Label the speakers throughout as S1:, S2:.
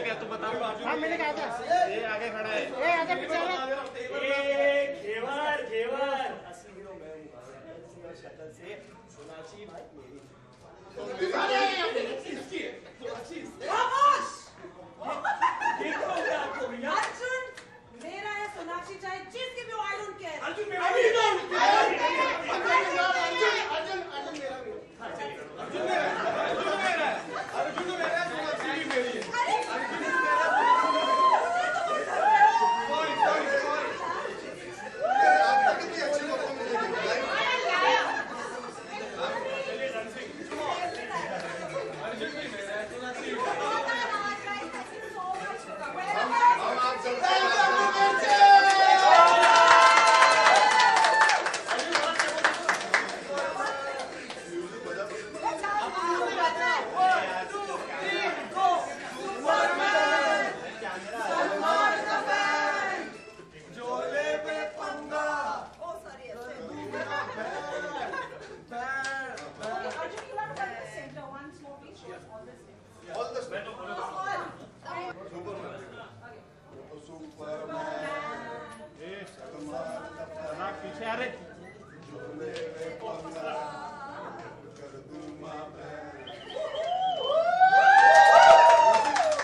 S1: क्या तू बता?
S2: हाँ मैंने कहा था।
S1: ये आगे खड़ा है।
S2: ए आगे पीछे वाला।
S3: घेवर घेवर असली हीरो मैं हूँ। शक्ल से सोनाक्षी भाई मेरी। देखो क्या आपको भैया?
S4: अर्जुन मेरा है, सोनाक्षी चाहे जिसकी भी हो, I don't care।
S3: अर्जुन मेरा भी।
S1: पीछे आ रहे।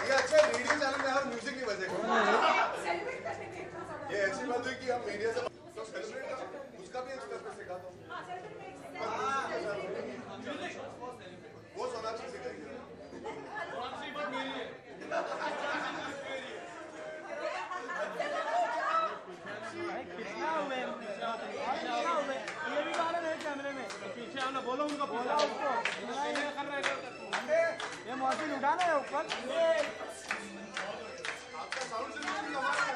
S5: ये अच्छा रेडियो चैनल में हर म्यूजिक नहीं बजेगा। ये ऐसी बात हुई कि हम मीडिया से तो सेलिब्रेट उसका भी एक स्टेप पे सिखा दो। वो सोनाक्षी सिखाएगी।
S1: ये भी गाना है कैमरे में। पीछे आओ ना, बोलो उनको, बोला उसको।
S2: ये मौसी उठाना है ऊपर।
S5: आपका साउंड सिस्टम हमारा है।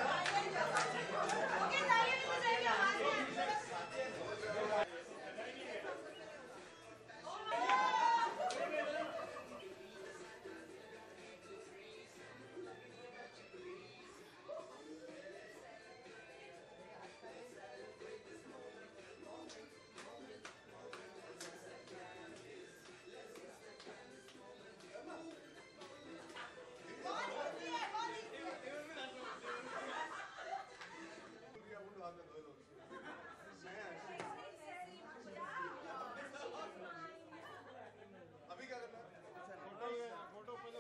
S5: अभी क्या करना है? फोटो पहले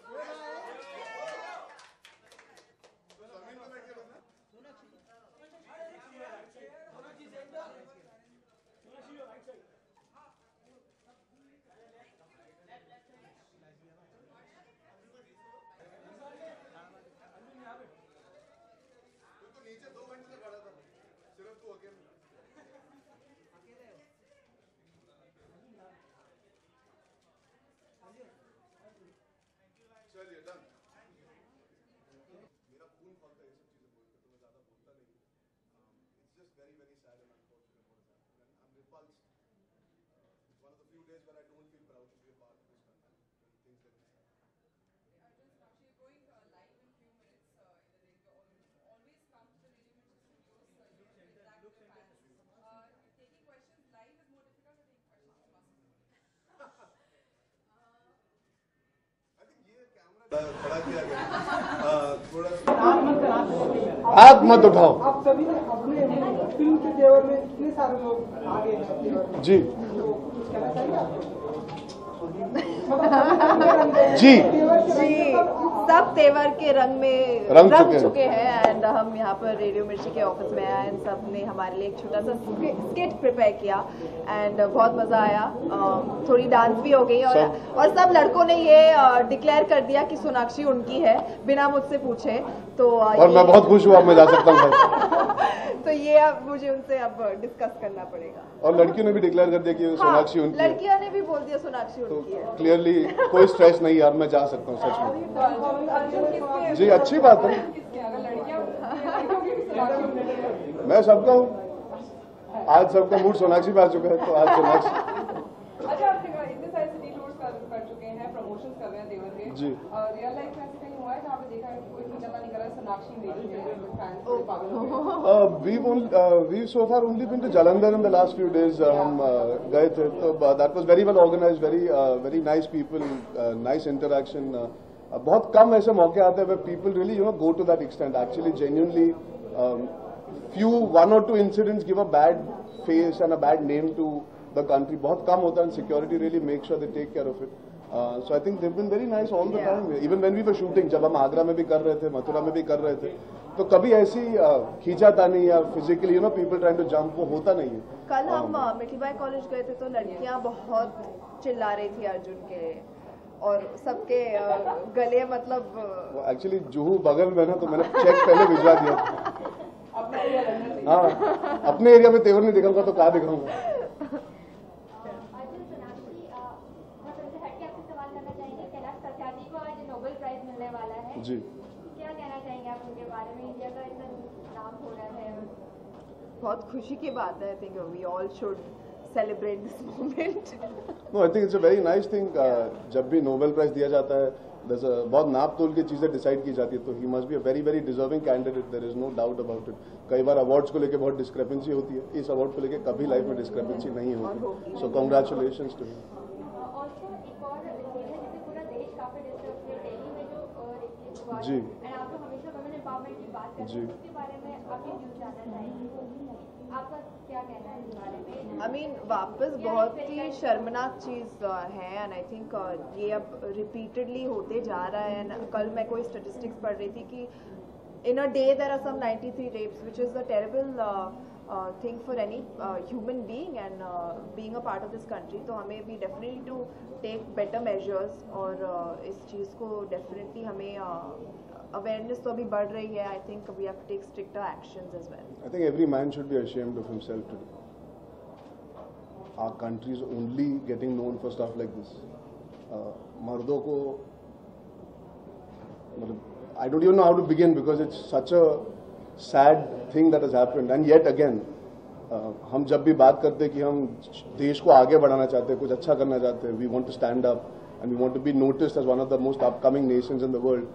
S5: जमीन पे बैठ के करना है? तू तो नीचे 2 घंटे से खड़ा था, सिर्फ तू अकेले। चलिए डन। मेरा खून खोलता है ये सब चीजें बोलते, तो मैं ज्यादा बोलता नहीं। It's just very very sad and unfortunate what has happened and I am repulsed. It's one of the few days when I don't feel proud to be a part of this content when things get this sad.
S6: Arjun, Sakshi, going live in few minutes in the radio. Always come to the Radio Mirchi studios. Interact with the fans. Taking questions live is more difficult than taking questions from us.
S5: I think ये camera खड़ा किया गया थोड़ा
S7: हाथ मत उठाओ।
S2: आप सभी ने अपने फिल्म के तेवर में इतने सारे लोग आगे हैं
S7: जी
S2: कुछ कहना चाहिए आपको?
S7: जी
S8: सब तेवर के रंग में
S7: रंग
S8: चुके हैं एंड हम यहाँ पर रेडियो मिर्ची के ऑफिस में आए एंड सब ने हमारे लिए एक छोटा सा स्किट प्रिपेयर किया एंड बहुत मजा आया। थोड़ी डांस भी हो गई और सब लड़कों ने ये डिक्लेयर कर दिया कि सोनाक्षी उनकी है बिना मुझसे पूछे। तो
S7: और मैं बहुत खुश हुआ, मैं जा सकता हूँ।
S8: तो ये अब मुझे उनसे अब डिस्कस करना पड़ेगा।
S7: और लड़कियों ने भी डिक्लेयर कर दिया कि सोनाक्षी उनकी है।
S8: लड़कियों ने भी बोल दिया सोनाक्षी उनकी है।
S7: क्लियरली कोई स्ट्रेस नहीं यार, मैं जा सकता हूँ सच में। जी अच्छी बात है, मैं सबका हूँ। आज सबका मूड सोनाक्षी पे आ चुका है, तो आज सोनाक्षी।
S6: अच्छा, आप इतने सारे सिटी टूर्स कर चुके हैं, प्रमोशंस कर रहे हैं देवर के।
S7: जी।
S6: रियल लाइफ में ऐसे कहीं हुआ है जहाँ पे देखा है कि कोई इतनी ज्यादा नहीं कर रहा है, सोनाक्षी देखी है, फैंस पागल हो गए।
S7: we've so far only been to Jalandhar in the last few days. हम गए थे, तो that was very well organized, very nice people, nice interaction. बहुत कम ऐसे मौके आते हैं people really go to that extent actually genuinely few one or two incidents give a bad face and a bad name to the country. बहुत कम होता है, and security really make sure they take care of it. So I think they've been very nice all the time. Even when we were shooting, जब हम आगरा में भी कर रहे थे, मथुरा में भी कर रहे थे, तो कभी ऐसी खींचातानी या physically people trying to jump वो होता नहीं है.
S8: कल हम मिठीबाई कॉलेज गए थे तो लड़कियां बहुत चिल्ला रही थी अर्जुन के और सबके गले मतलब
S7: एक्चुअली जुहू बगल में ना, तो मैंने चेक पहले भिजवा दिया. हाँ, अपने एरिया में तेवर नहीं दिखाऊंगा तो कहाँ दिखाऊंगा.
S9: अर्जुन सोनाक्षी सबसे हटके आपसे सवाल करना चाहेंगे. कैलाश सत्यार्थी को आज नोबेल प्राइज मिलने वाला है
S7: जी.
S9: क्या कहना चाहेंगे आप उनके बारे में? इंडिया का इतना नाम हो रहा है.
S8: बहुत खुशी की बात है. I think we all should celebrate this moment.
S7: No, I think it's a very nice thing. जब भी नोबेल प्राइज दिया जाता है, बहुत नाप तोल की चीजें डिसाइड की जाती है, तो ही must be a very very deserving candidate. There is no doubt about it. कई बार अवार्ड्स को लेकर बहुत डिस्क्रेपेंसी होती है, इस अवार्ड को लेकर कभी लाइफ में डिस्क्रेपेंसी नहीं होती. So congratulations to him.
S9: Also एक और चीज है जिससे पूरा देश काफी डिस्टर्ब है, दिल्ली में जो रेप हुआ
S7: जी.
S9: एंड आप तो हमेशा वुमेन एम्पावरमेंट की बात करते हैं, उसके बारे में आपके व्यूज जानना चाहेंगे. आपका क्या कहना है इस बारे में?
S8: I mean, वापस बहुत ही शर्मनाक चीज है एंड आई थिंक ये अब रिपीटेडली होते जा रहा है. एंड कल मैं कोई स्टेटिस्टिक्स पढ़ रही थी कि in a day there are some 93 rapes which is a terrible thing for any human being and being a part of this country. तो हमें भी definitely to take better measures और इस चीज़ को डेफिनेटली हमें अवेयरनेस तो अभी बढ़ रही है. I think we have to take stricter actions as well.
S7: I think every man should be ashamed of himself today. Our country is only getting known for stuff like this. मर्दों को I don't even know how to begin because it's such a sad thing that has happened. And yet again, हम जब भी बात करते हैं कि हम देश को आगे बढ़ाना चाहते हैं, कुछ अच्छा करना चाहते हैं, we want to stand up and we want to be noticed as one of the most upcoming nations in the world.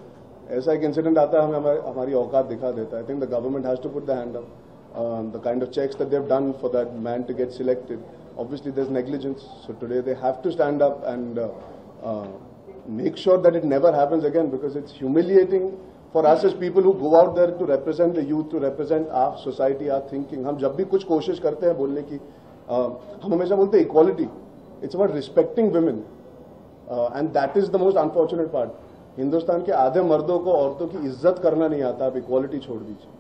S7: ऐसा एक इंसिडेंट आता है, हमें हमारी औकात दिखा देता है. I think the government has to put the hand up. The kind of checks that they have done for that man to get selected, obviously there's negligence. So today they have to stand up and make sure that it never happens again, because it's humiliating for us as people who go out there to represent the youth, to represent our society, our thinking. हम जब भी कुछ कोशिश करते हैं बोलने की, हम हमेशा बोलते हैं equality. It's about respecting women, and that is the most unfortunate part. Hindustan के आधे मर्दों को औरतों की इज्जत करना नहीं आता, आप इक्वालिटी छोड़ दीजिए.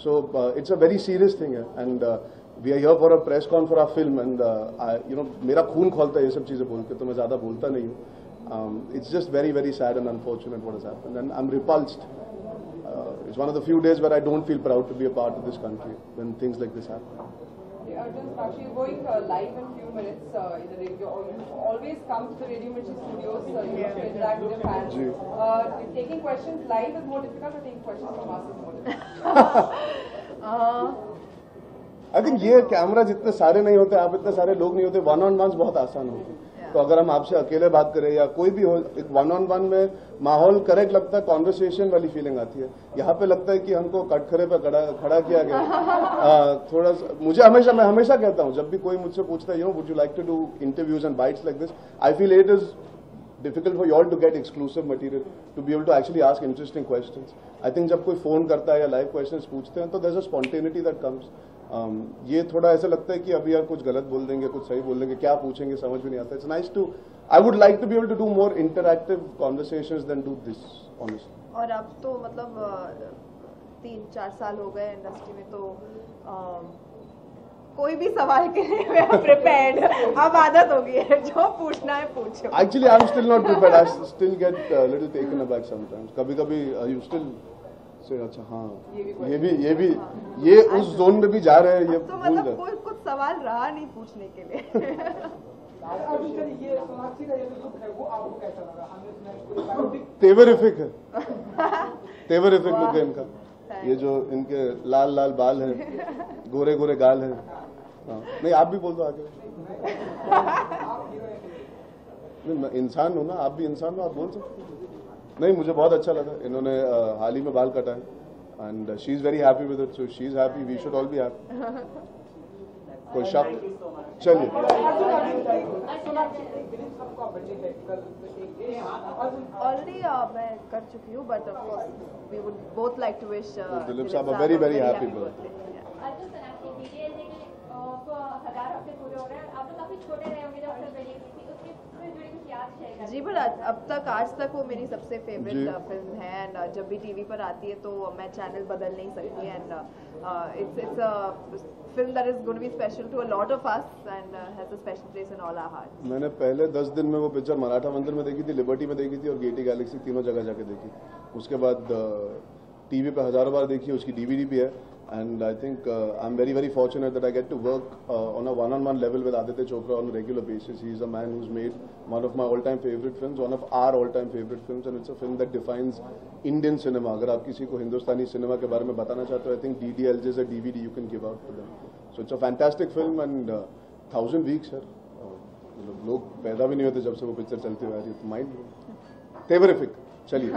S7: So it's a very serious thing है. And we are here for a press con for our film. And मेरा खून खोलता है ये सब चीजें बोल के, तो मैं ज्यादा बोलता नहीं हूँ. It's just very very sad and unfortunate what has happened, and I am repulsed. It's one of the few days where I don't feel proud to be a part of this country when things like this happen.
S6: Arjun, Sakshi, you're going live in a few minutes in the radio. You always come to the Radio Mirchi studios, you have to interact with your fans. Taking questions live is more difficult, or taking questions from us is more difficult?
S7: I think ये camera जितने सारे नहीं होते, आप इतने सारे लोग नहीं होते, वन ऑन वन बहुत आसान होते. तो अगर हम आपसे अकेले बात करें या कोई भी हो, एक वन ऑन वन में माहौल करेक्ट लगता है, कॉन्वर्सेशन वाली फीलिंग आती है. यहाँ पे लगता है कि हमको कटखरे पे खड़ा किया गया. थोड़ा सा मैं हमेशा कहता हूँ, जब भी कोई मुझसे पूछता है, would you like to do interviews and bites like this, I feel it is difficult for you all to get exclusive material, to be able to actually ask interesting questions. I think जब कोई phone करता है या live questions पूछते हैं, तो there's a spontaneity that comes. ये थोड़ा ऐसा लगता है कि अभी यार कुछ गलत बोल देंगे, कुछ सही बोल देंगे, क्या पूछेंगे समझ में नहीं आता. It's nice to, I would like to be able to do more interactive conversations than do this, honestly.
S8: और अब तो मतलब 3-4 साल हो गए इंडस्ट्री में, तो कोई भी सवाल के लिए मैं प्रिपेयर्ड. अब आदत हो गई है, जो पूछना है पूछो.
S7: Actually, I'm still not prepared. I still get a little taken aback sometimes. कभी-कभी you still say, अच्छा हाँ, ये उस जोन में भी जा रहे हैं. ये
S8: तो मतलब कोई कुछ सवाल रहा नहीं पूछने के लिए.
S2: ये सोनाक्षी का ये जो लुक है वो आपको कैसा लगा? हमने
S7: तेवरिफिक है. तेवरिफिक लुक है इनका. ये जो इनके लाल लाल बाल हैं, गोरे गोरे गाल हैं. नहीं, आप भी बोल दो आगे. इंसान हो ना, आप भी इंसान हो, आप बोल सकते. नहीं, मुझे बहुत अच्छा लगा. इन्होंने हाल ही में बाल कटाए, and she is very happy with it, so she is happy, we should all be happy. कोई शक? चलिए
S8: ऑलरेडी मैं कर चुकी हूँ, but of course we would both like to wish
S7: Dilip Sahab a very very happy birthday.
S9: Arjun Sonakshi DDL देखिए 1000 हफ्ते पूरे हो रहे हैं, आप तो काफी छोटे रहे होंगे जब फिल्म रिलीज हुई थी, उसकी फिल्म जुड़ी कुछ याद शेयर करें।
S8: जी, पर अब तक आज तक वो मेरी सबसे फेवरेट फिल्म है, एंड जब भी टीवी पर आती है तो मैं चैनल बदल नहीं सकती, and it's a film that is going to be special to a lot of us and has a special place in all our hearts.
S7: मैंने पहले 10 दिन में वो पिक्चर मराठा मंदिर में देखी थी, लिबर्टी में देखी थी और गेटी गैलेक्सी, तीनों जगह जाके देखी। उसके बाद टीवी पे हजारों बार देखी, उसकी डीवीडी भी है। And I think I am very very fortunate that I get to work on a one on one level with Aditya Chopra on a regular basis. He is a man who's made one of my all-time favorite films, one of our all-time favorite films, and it's a film that defines Indian cinema. अगर आप किसी को हिंदुस्तानी cinema के बारे में बताना चाहते हो, I think DDLJ is a DVD you can give out to them. So it's a fantastic film and 1000 weeks है। लोग पैदा भी नहीं होते जब से वो पिक्चर चलती हुई आ रही है, तो माइंड टेरिफिक। चलिए